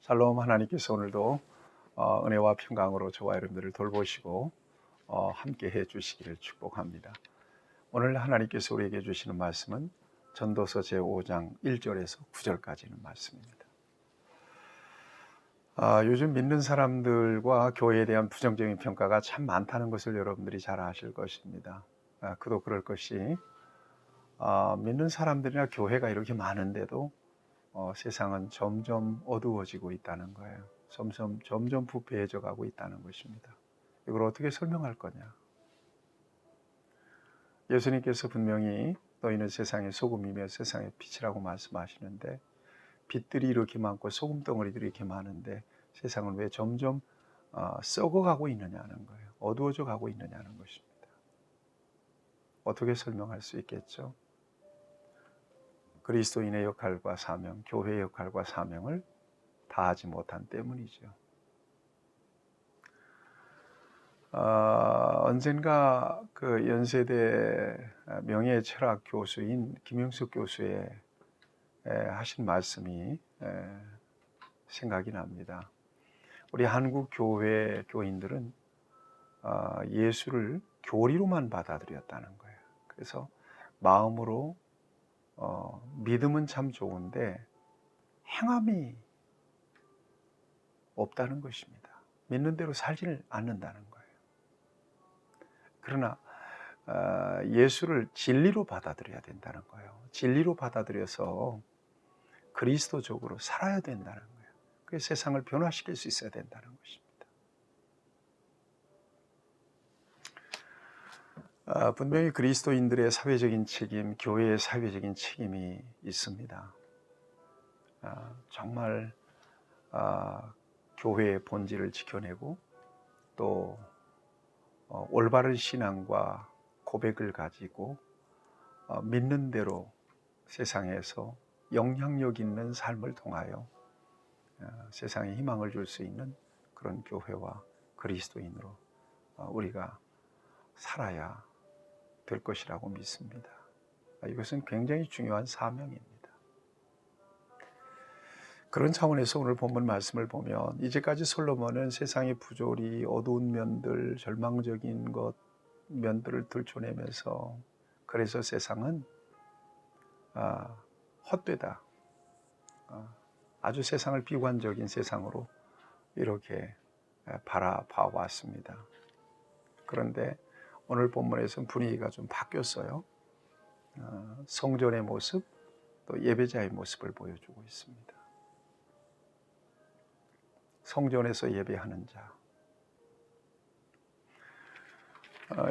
샬롬. 하나님께서 오늘도 은혜와 평강으로 저와 여러분들을 돌보시고 함께 해 주시기를 축복합니다. 오늘 하나님께서 우리에게 주시는 말씀은 전도서 제5장 1절에서 9절까지 있는 말씀입니다. 요즘 믿는 사람들과 교회에 대한 부정적인 평가가 참 많다는 것을 여러분들이 잘 아실 것입니다. 그도 그럴 것이 믿는 사람들이나 교회가 이렇게 많은데도 세상은 점점 어두워지고 있다는 거예요. 점점 부패해져 가고 있다는 것입니다. 이걸 어떻게 설명할 거냐? 예수님께서 분명히 너희는 세상의 소금이며 세상의 빛이라고 말씀하시는데, 빛들이 이렇게 많고 소금 덩어리들이 이렇게 많은데 세상은 왜 점점 썩어가고 있느냐는 거예요. 어두워져 가고 있느냐는 것입니다. 어떻게 설명할 수 있겠죠? 그리스도인의 역할과 사명, 교회의 역할과 사명을 다하지 못한 때문이죠. 언젠가 그 연세대 명예 철학 교수인 김영숙 교수의 하신 말씀이 생각이 납니다. 우리 한국 교회 교인들은 예수를 교리로만 받아들였다는 거예요. 그래서 마음으로 믿음은 참 좋은데 행함이 없다는 것입니다. 믿는 대로 살지를 않는다는 거예요. 그러나 예수를 진리로 받아들여야 된다는 거예요. 진리로 받아들여서 그리스도적으로 살아야 된다는 거예요. 그 세상을 변화시킬 수 있어야 된다는 것입니다. 분명히 그리스도인들의 사회적인 책임, 교회의 사회적인 책임이 있습니다. 정말 교회의 본질을 지켜내고 또 올바른 신앙과 고백을 가지고 믿는 대로 세상에서 영향력 있는 삶을 통하여 세상에 희망을 줄 수 있는 그런 교회와 그리스도인으로 우리가 살아야 될 것이라고 믿습니다. 이것은 굉장히 중요한 사명입니다. 그런 차원에서 오늘 본문 말씀을 보면 이제까지 솔로몬은 세상의 부조리, 어두운 면들, 절망적인 면들을 들춰내면서 그래서 세상은 헛되다, 아주 세상을 비관적인 세상으로 이렇게 바라봐왔습니다. 그런데 오늘 본문에서는 분위기가 좀 바뀌었어요. 성전의 모습, 또 예배자의 모습을 보여주고 있습니다. 성전에서 예배하는 자.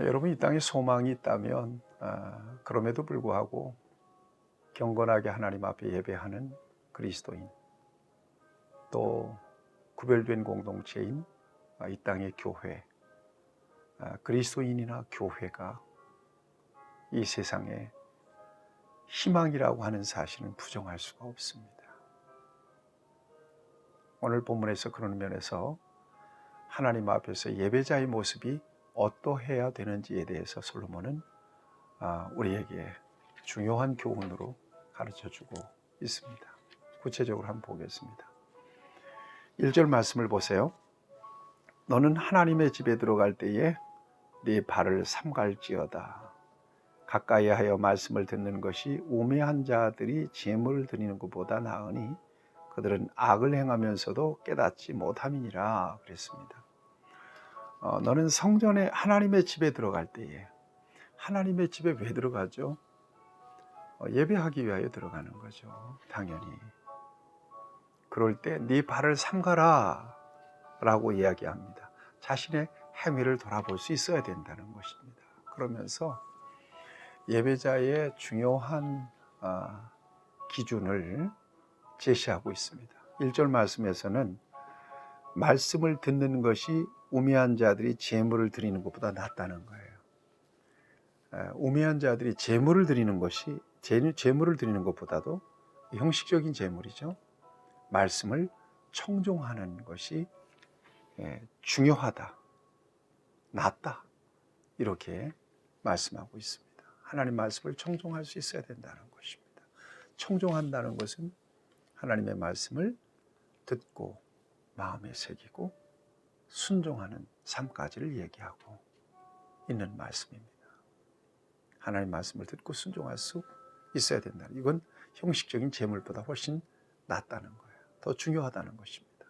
여러분, 이 땅에 소망이 있다면 그럼에도 불구하고 경건하게 하나님 앞에 예배하는 그리스도인, 또 구별된 공동체인 이 땅의 교회, 그리스도인이나 교회가 이 세상에 희망이라고 하는 사실은 부정할 수가 없습니다. 오늘 본문에서 그런 면에서 하나님 앞에서 예배자의 모습이 어떠해야 되는지에 대해서 솔로몬은 우리에게 중요한 교훈으로 가르쳐주고 있습니다. 구체적으로 한번 보겠습니다. 1절 말씀을 보세요. 너는 하나님의 집에 들어갈 때에 네 발을 삼갈지어다. 가까이 하여 말씀을 듣는 것이 우매한 자들이 제물을 드리는 것보다 나으니 그들은 악을 행하면서도 깨닫지 못함이니라 그랬습니다. 너는 성전에 하나님의 집에 들어갈 때에, 하나님의 집에 왜 들어가죠? 예배하기 위하여 들어가는 거죠. 당연히. 그럴 때 네 발을 삼가라 라고 이야기합니다. 자신의 행위를 돌아볼 수 있어야 된다는 것입니다. 그러면서 예배자의 중요한 기준을 제시하고 있습니다. 1절 말씀에서는 말씀을 듣는 것이 우매한 자들이 제물을 드리는 것보다 낫다는 거예요. 우매한 자들이 제물을 드리는 것이 제물을 드리는 것보다도 형식적인 제물이죠. 말씀을 청종하는 것이 중요하다, 낫다, 이렇게 말씀하고 있습니다. 하나님 말씀을 청종할 수 있어야 된다는 것입니다. 청종한다는 것은 하나님의 말씀을 듣고 마음에 새기고 순종하는 삶까지를 얘기하고 있는 말씀입니다. 하나님 말씀을 듣고 순종할 수 있어야 된다. 이건 형식적인 재물보다 훨씬 낫다는 거예요. 더 중요하다는 것입니다.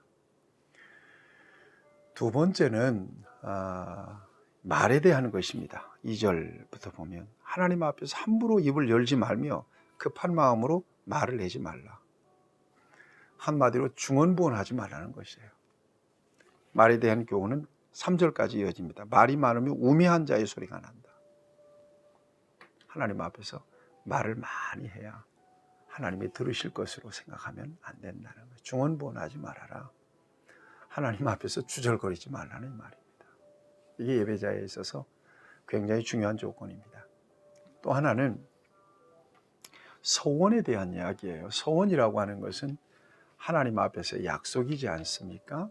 두 번째는 말에 대한 것입니다. 2절부터 보면 하나님 앞에서 함부로 입을 열지 말며 급한 마음으로 말을 내지 말라. 한마디로 중언부언하지 말라는 것이에요. 말에 대한 교훈은 3절까지 이어집니다. 말이 많으면 우매한 자의 소리가 난다. 하나님 앞에서 말을 많이 해야 하나님이 들으실 것으로 생각하면 안 된다는 거예요. 중언부언하지 말아라. 하나님 앞에서 주절거리지 말라는 말입니다. 이게 예배자에 있어서 굉장히 중요한 조건입니다. 또 하나는 서원에 대한 이야기예요. 서원이라고 하는 것은 하나님 앞에서 약속이지 않습니까?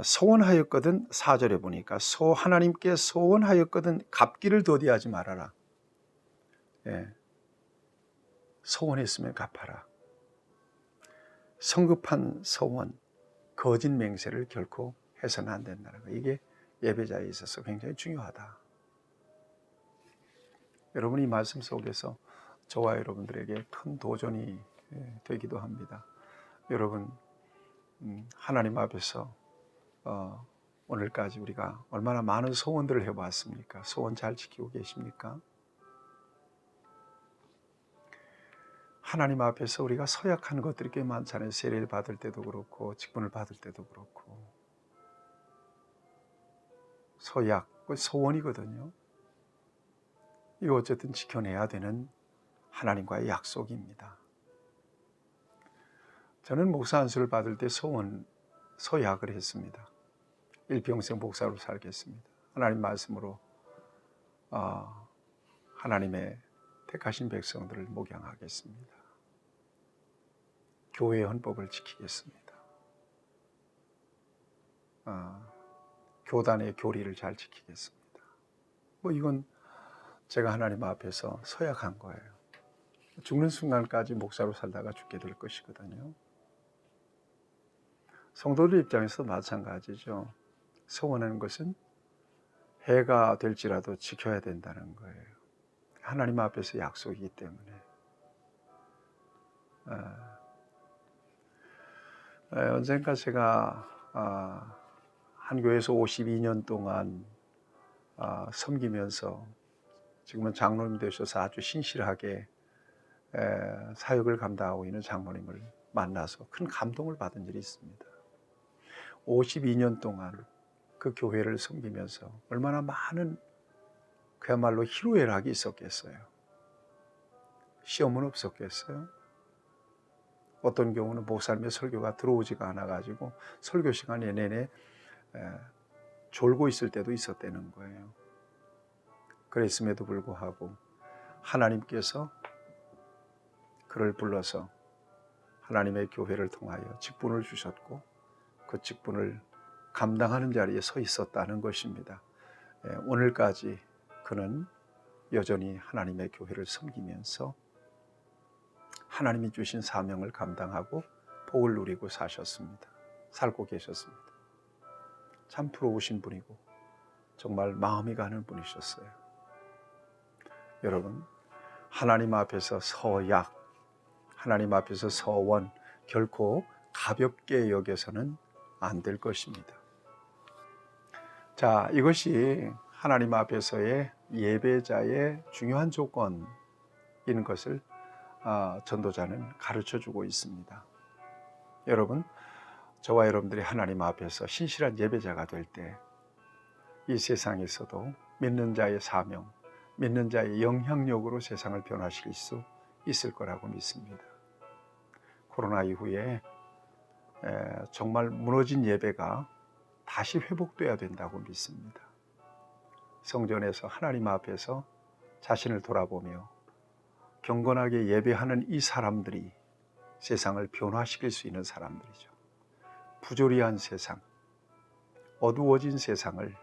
소원하였거든 4절에 보니까 하나님께 소원하였거든 갚기를 더디하지 말아라. 소원했으면 갚아라. 성급한 소원, 거짓 맹세를 결코 해서는 안 된다는 거. 이게 예배자에 있어서 굉장히 중요하다. 여러분 이 말씀 속에서 저와 여러분들에게 큰 도전이 되기도 합니다. 여러분 하나님 앞에서 오늘까지 우리가 얼마나 많은 소원들을 해봤습니까? 소원 잘 지키고 계십니까? 하나님 앞에서 우리가 서약한 것들이 꽤 많잖아요. 세례를 받을 때도 그렇고 직분을 받을 때도 그렇고 서약, 소원이거든요. 이거 어쨌든 지켜내야 되는 하나님과의 약속입니다. 저는 목사 안수를 받을 때 서약을 했습니다. 일평생 목사로 살겠습니다. 하나님 말씀으로 하나님의 택하신 백성들을 목양하겠습니다. 교회의 헌법을 지키겠습니다. 교단의 교리를 잘 지키겠습니다. 이건 제가 하나님 앞에서 서약한 거예요. 죽는 순간까지 목사로 살다가 죽게 될 것이거든요. 성도들 입장에서 마찬가지죠. 소원하는 것은 해가 될지라도 지켜야 된다는 거예요. 하나님 앞에서 약속이기 때문에. 언젠가 제가 한 교회에서 52년 동안 섬기면서 지금은 장로님 되셔서 아주 신실하게 사역을 감당하고 있는 장로님을 만나서 큰 감동을 받은 일이 있습니다. 52년 동안 그 교회를 섬기면서 얼마나 많은 그야말로 희로애락이 있었겠어요. 시험은 없었겠어요. 어떤 경우는 목사님의 설교가 들어오지가 않아가지고 설교 시간에 내내 졸고 있을 때도 있었다는 거예요. 그랬음에도 불구하고 하나님께서 그를 불러서 하나님의 교회를 통하여 직분을 주셨고 그 직분을 감당하는 자리에 서 있었다는 것입니다. 오늘까지 그는 여전히 하나님의 교회를 섬기면서 하나님이 주신 사명을 감당하고 복을 누리고 살고 계셨습니다. 참 부러우신 분이고 정말 마음이 가는 분이셨어요. 여러분, 하나님 앞에서 서약, 하나님 앞에서 서원 결코 가볍게 여겨서는 안 될 것입니다. 자, 이것이 하나님 앞에서의 예배자의 중요한 조건인 것을 전도자는 가르쳐주고 있습니다. 여러분, 저와 여러분들이 하나님 앞에서 신실한 예배자가 될 때 이 세상에서도 믿는 자의 사명, 믿는 자의 영향력으로 세상을 변화시킬 수 있을 거라고 믿습니다. 코로나 이후에 정말 무너진 예배가 다시 회복돼야 된다고 믿습니다. 성전에서 하나님 앞에서 자신을 돌아보며 경건하게 예배하는 이 사람들이 세상을 변화시킬 수 있는 사람들이죠. 부조리한 세상, 어두워진 세상을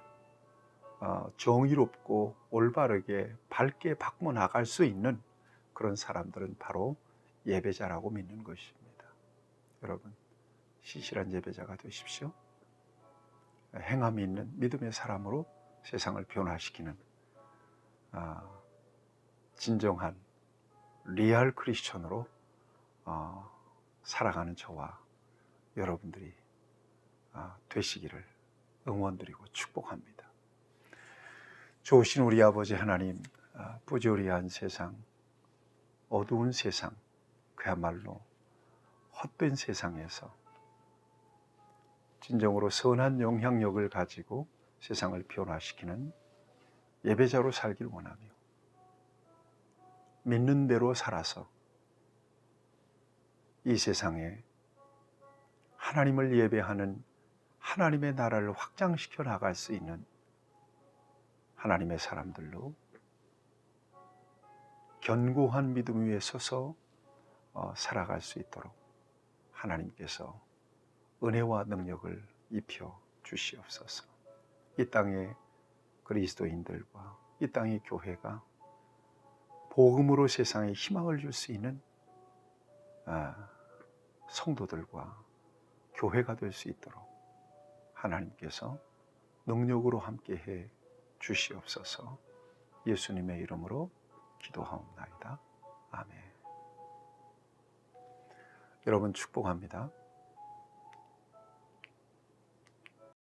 정의롭고 올바르게 밝게 바꿔 나갈 수 있는 그런 사람들은 바로 예배자라고 믿는 것입니다. 여러분, 신실한 예배자가 되십시오. 행함이 있는 믿음의 사람으로 세상을 변화시키는 진정한 리얼 크리스천으로 살아가는 저와 여러분들이 되시기를 응원드리고 축복합니다. 좋으신 우리 아버지 하나님, 부조리한 세상, 어두운 세상, 그야말로 헛된 세상에서 진정으로 선한 영향력을 가지고 세상을 변화시키는 예배자로 살길 원하며 믿는 대로 살아서 이 세상에 하나님을 예배하는 하나님의 나라를 확장시켜 나갈 수 있는 하나님의 사람들로 견고한 믿음 위에 서서 살아갈 수 있도록 하나님께서 은혜와 능력을 입혀 주시옵소서. 이 땅의 그리스도인들과 이 땅의 교회가 복음으로 세상에 희망을 줄 수 있는 성도들과 교회가 될 수 있도록 하나님께서 능력으로 함께해 주시옵소서. 예수님의 이름으로 기도하옵나이다. 아멘. 여러분 축복합니다.